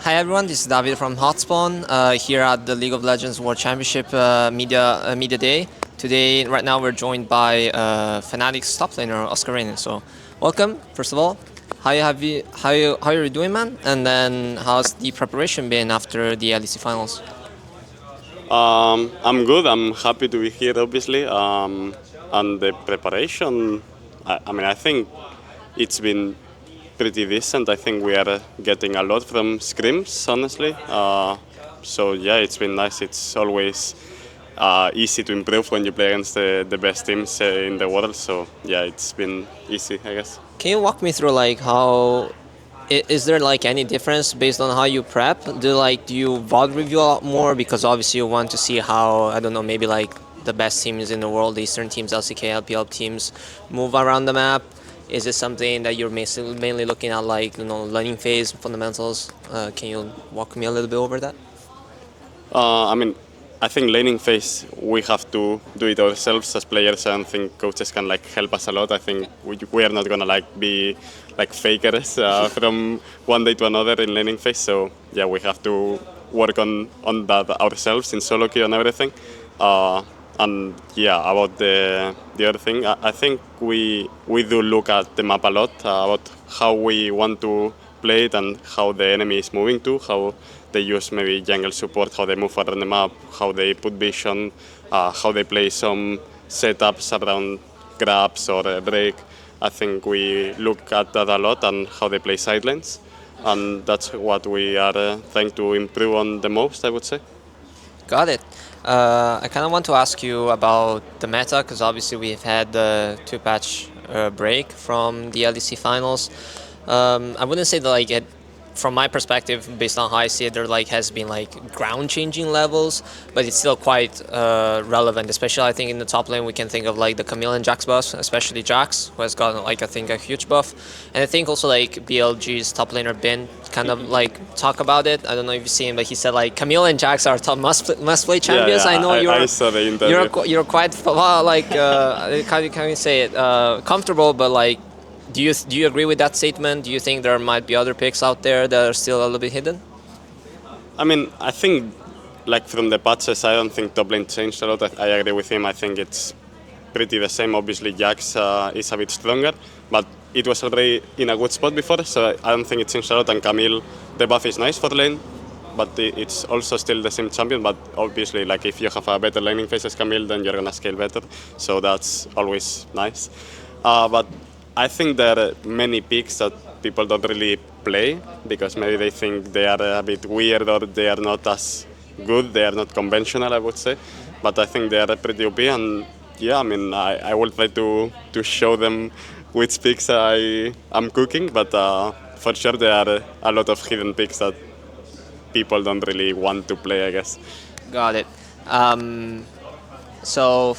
Hi everyone, this is David from Hotspawn here at the League of Legends World Championship Media Day. Today, right now, we're joined by Fnatic's top laner Oscarinin. So, welcome first of all. How are you doing, man? And then, how's the preparation been after the LEC finals? I'm good. I'm happy to be here, obviously. And the preparation, I think it's been pretty decent. I think we are getting a lot from scrims, honestly. So yeah, it's been nice. It's always easy to improve when you play against the best teams in the world. So yeah, it's been easy, I guess. Can you walk me through like how is there like any difference based on how you prep? Do you VOD review a lot more because obviously you want to see how I don't know maybe like the best teams in the world, the Eastern teams, LCK, LPL teams move around the map? Is it something that you're mainly looking at like learning phase fundamentals? Can you walk me a little bit over that? I mean, I think laning phase we have to do it ourselves as players. I don't think coaches can like help us a lot. I think we are not gonna like be like fakers from one day to another in laning phase. So yeah, we have to work on that ourselves in solo queue and everything. And yeah, about the other thing, I think we do look at the map a lot about how we want to play it and how the enemy is moving to, how they use maybe jungle support, how they move around the map, how they put vision, how they play some setups around grabs or break. I think we look at that a lot and how they play side lanes. And that's what we are trying to improve on the most, I would say. Got it. I kind of want to ask you about the meta because obviously we've had the two-patch break from the LEC finals. I wouldn't say that like from my perspective, based on how I see it, there like has been like ground-changing levels, but it's still quite relevant. Especially, I think in the top lane we can think of like the Camille and Jax buffs, especially Jax, who has gotten like I think a huge buff, and I think also like BLG's top laner Ben kind of like talk about it. I don't know if you've seen, but he said like Camille and Jax are top must play champions. Yeah, I know I saw the interview. you're quite like can you say it comfortable, but like do you agree with that statement? Do you think there might be other picks out there that are still a little bit hidden? I mean, I think, like from the patches, I don't think top lane changed a lot. I agree with him. I think it's pretty the same. Obviously, Jax is a bit stronger, but it was already in a good spot before, so I don't think it changed a lot. And Camille, the buff is nice for lane, but it's also still the same champion. But obviously, like if you have a better laning phase as Camille, then you're gonna scale better. So that's always nice. But I think there are many picks that people don't really play because maybe they think they are a bit weird or they are not as good. They are not conventional, I would say. But I think they are pretty OP. And yeah, I mean, I will try to show them which picks I'm cooking. But for sure, there are a lot of hidden picks that people don't really want to play, I guess. Got it. Um, so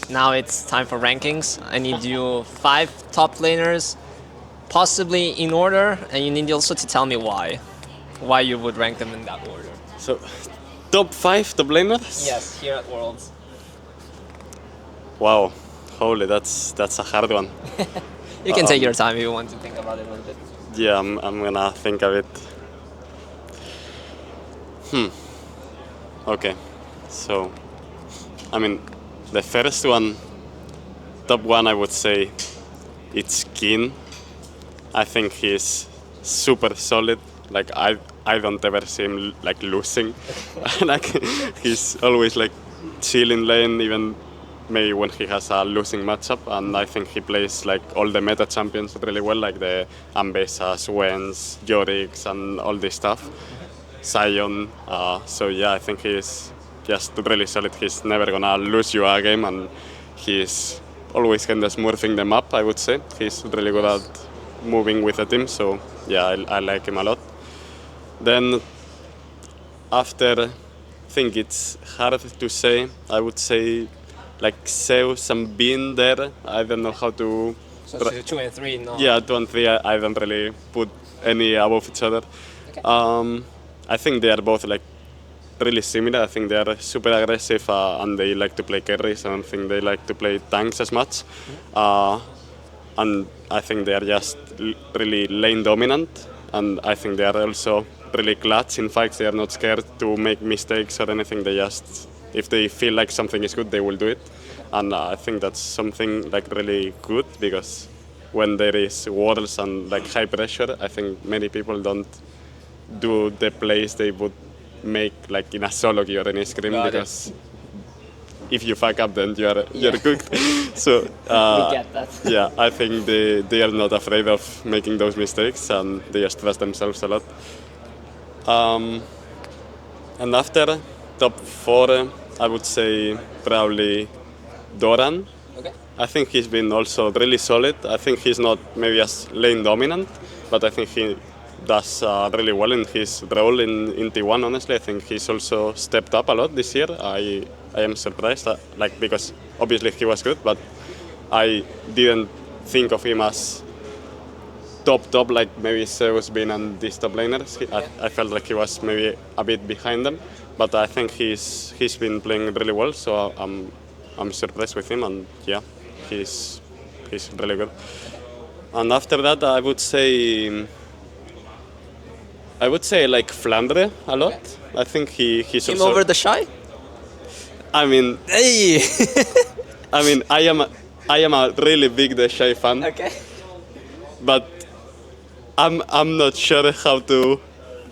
now it's time for rankings. I need you 5 top laners, possibly in order, and you need also to tell me why you would rank them in that order. So, top 5 top laners? Yes, here at Worlds. Wow, holy, that's a hard one. You can take your time if you want to think about it a little bit. Yeah, I'm gonna think of it. Okay, so I mean, the first one, top one, I would say it's Keen. I think he's super solid. Like I don't ever see him like losing. Like he's always like chill in lane, even maybe when he has a losing matchup. And I think he plays like all the meta champions really well, like the Ambessas, Wens, Yorix, and all this stuff. Sion. So yeah, I think he's just really solid. He's never gonna lose you a game, and he's always kind of smoothing them up, I would say. He's really good at moving with the team, so yeah, I like him a lot. Then after, I think it's hard to say. I would say like Zeus and Bean there. I don't know how to. So 2 and 3, no. Yeah, 2 and 3. I don't really put any above each other. Okay. I think they are both like really similar. I think they are super aggressive and they like to play carries. I don't think they like to play tanks as much. And I think they are just really lane dominant. And I think they are also really clutch in fights. They are not scared to make mistakes or anything. They just, if they feel like something is good, they will do it. And I think that's something like really good, because when there is wars and like high pressure, I think many people don't do the plays they would make like in a solo queue or in a scrim, Got it. because if you fuck up, then you're Yeah. cooked. So We get that. yeah, I think they are not afraid of making those mistakes, and they just trust themselves a lot. And after top four, I would say probably Doran. Okay. I think he's been also really solid. I think he's not maybe as lane dominant, but I think he does really well in his role in T1. Honestly, I think he's also stepped up a lot this year. I am surprised, because obviously he was good, but I didn't think of him as top like maybe Zeus been and these top laners. I felt like he was maybe a bit behind them, but I think he's been playing really well. So I'm surprised with him, and yeah, he's really good. And after that, I would say like Flandre a lot. I think he's Came also. over TheShy? I mean, Hey! I am a really big TheShy fan, Okay. but I'm not sure how to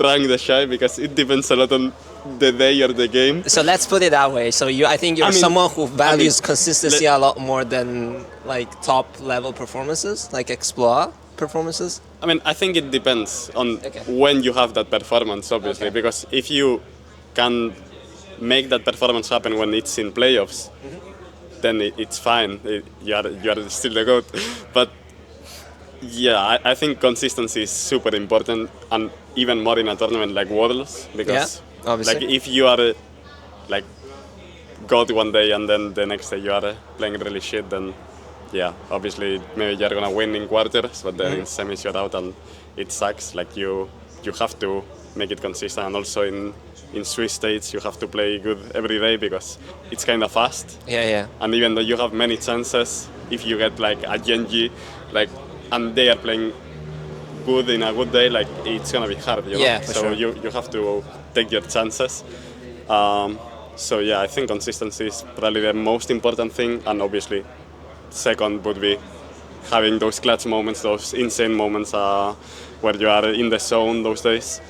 rank TheShy, because it depends a lot on the day or the game. So let's put it that way. So I think you're I mean- someone who values I mean, consistency a lot more than like top level performances, like Explore performances. I mean, I think it depends on Okay. when you have that performance, obviously, Okay. because if you can make that performance happen when it's in playoffs, then it's fine. You are still the GOAT. But yeah, I think consistency is super important, and even more in a tournament like Worlds, because Yeah, obviously. like if you are like GOAT one day and then the next day you are playing really shit, then yeah, obviously maybe you're gonna win in quarters, but then in semis you're out, and it sucks. Like you have to make it consistent, and also in Swiss states you have to play good every day, because it's kind of fast. Yeah. And even though you have many chances, if you get like a Genji, like, and they are playing good in a good day, like it's gonna be hard, you know. Yeah, for so sure. you have to take your chances. So yeah, I think consistency is probably the most important thing, and obviously, second would be having those clutch moments, those insane moments where you are in the zone those days.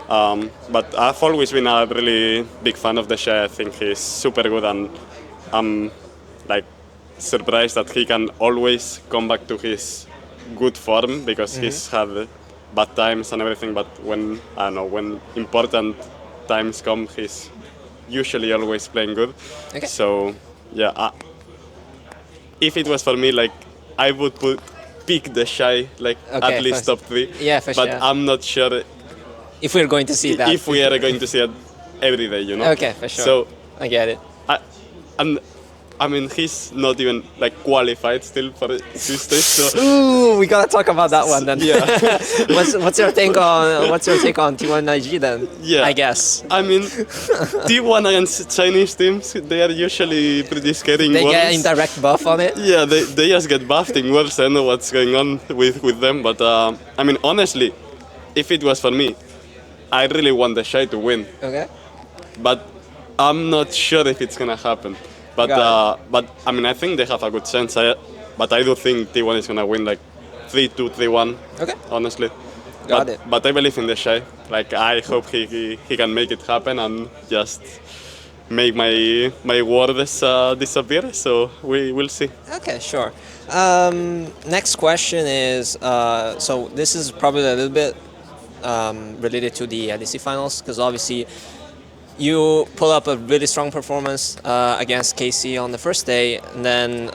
But I've always been a really big fan of TheShy. I think he's super good, and I'm like surprised that he can always come back to his good form, because he's had bad times and everything. But when when important times come, he's usually always playing good. Okay. So yeah, if it was for me, like I would pick TheShy like Okay, at least first. top 3. Yeah, for but sure. I'm not sure If we're going to see that. if we are going to see it every day, you know. Okay, for sure. So I get it. and I mean, he's not even like qualified still for Swiss stage. So Ooh, we gotta talk about that one then. yeah, what's your take on T1 IG then? Yeah. I guess. I mean, T1 against Chinese teams, they are usually pretty scary in They Worlds. get indirect buff on it. Yeah, they just get buffed in Worlds. I know what's going on with them, but I mean, honestly, if it was for me, I really want TheShy to win, Okay. but I'm not sure if it's gonna happen. But Got but I mean, I think they have a good chance. But I do think T1 is gonna win like 3-2, 3-1. Okay. Honestly. Got but, it. But I believe in TheShy. Like I hope he can make it happen and just make my words disappear. So we will see. Okay, sure. Next question is so this is probably a little bit related to the LEC finals, because obviously you pull up a really strong performance against KC on the first day, and then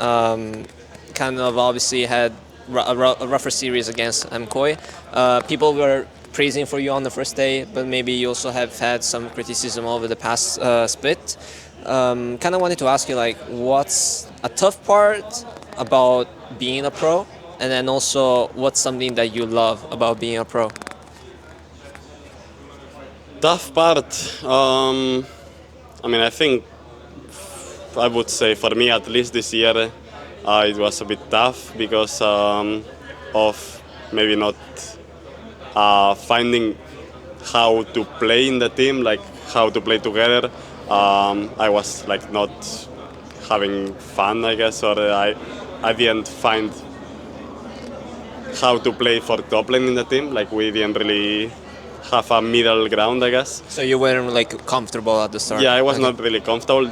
kind of obviously had a rougher series against MKOI. People were praising for you on the first day, but maybe you also have had some criticism over the past split. Kind of wanted to ask you, like, what's a tough part about being a pro, and then also what's something that you love about being a pro? Tough part. I mean, I think I would say for me, at least this year, it was a bit tough because of maybe not finding how to play in the team, like how to play together. I was like not having fun, I guess, or I didn't find how to play for top lane in the team. Like we didn't really have a middle ground, I guess. So you weren't like comfortable at the start. Yeah, I was Okay. not really comfortable.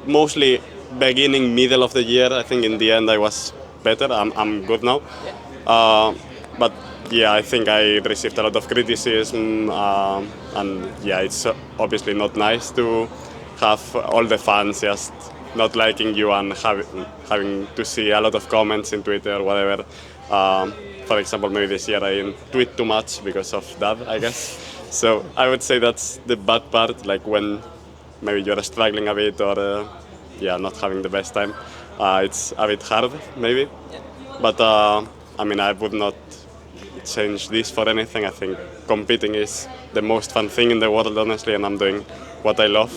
Mostly beginning, middle of the year. I think in the end I was better. I'm good now. But yeah, I think I received a lot of criticism, and yeah, it's obviously not nice to have all the fans just not liking you and having to see a lot of comments in Twitter or whatever. For example, maybe this year I didn't tweet too much because of that, I guess. So I would say that's the bad part, like when maybe you're struggling a bit or yeah, not having the best time. It's a bit hard, maybe. But I mean, I would not change this for anything. I think competing is the most fun thing in the world, honestly, and I'm doing what I love,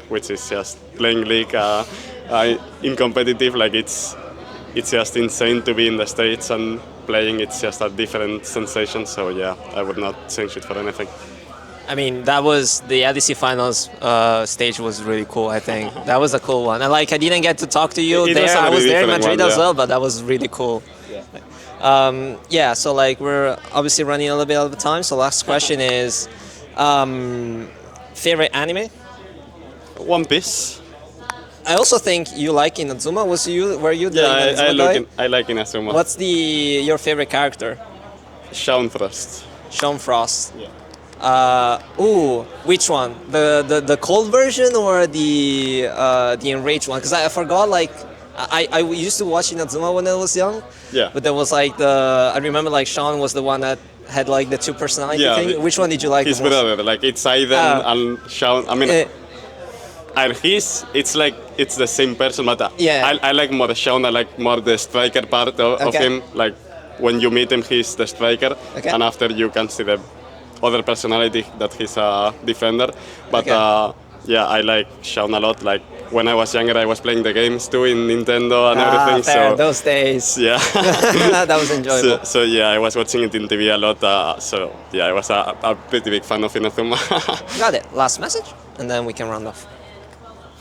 which is just playing League in competitive. Like it's just insane to be in the States and playing. It's just a different sensation. So yeah, I would not change it for anything. I mean, that was the LEC finals stage was really cool. I think that was a cool one. And like, I didn't get to talk to you It was there. a I very was there in different Madrid one, as yeah. well, but that was really cool. Yeah. So like, we're obviously running a little bit out of time. So last question is, favorite anime? One Piece. I also think you like Inazuma. Were you the Yeah, Inazuma guy? I like Inazuma. What's your favorite character? Shaun Frost. Sean Frost. Yeah. Which one? The cold version or the enraged one? Because I forgot. Like, I used to watch Inazuma when I was young. Yeah. But there was like I remember like Sean was the one that had like the two personality Yeah, thing. Which one did you like His the most? brother, like it's Aiden and Shaun. I mean, Uh, and it's like it's the same person, but Yeah. I like more Shaun. I like more the striker part of Okay. him. Like when you meet him, he's the striker, Okay. and after you can see the other personality that he's a defender. But Okay. yeah, I like Shaun a lot. Like when I was younger, I was playing the games too in Nintendo and everything. Fair. So Those days. yeah. That was enjoyable. So yeah, I was watching it in TV a lot. So yeah, I was a pretty big fan of Inazuma. Got it. Last message, and then we can round off.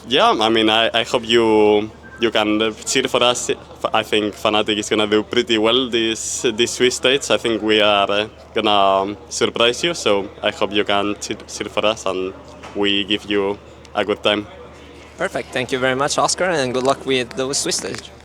Yeah, I mean, I hope you can cheer for us. I think Fnatic is gonna do pretty well this Swiss stage. I think we are gonna surprise you. So I hope you can cheer for us and we give you a good time. Perfect. Thank you very much, Oscar, and good luck with the Swiss stage.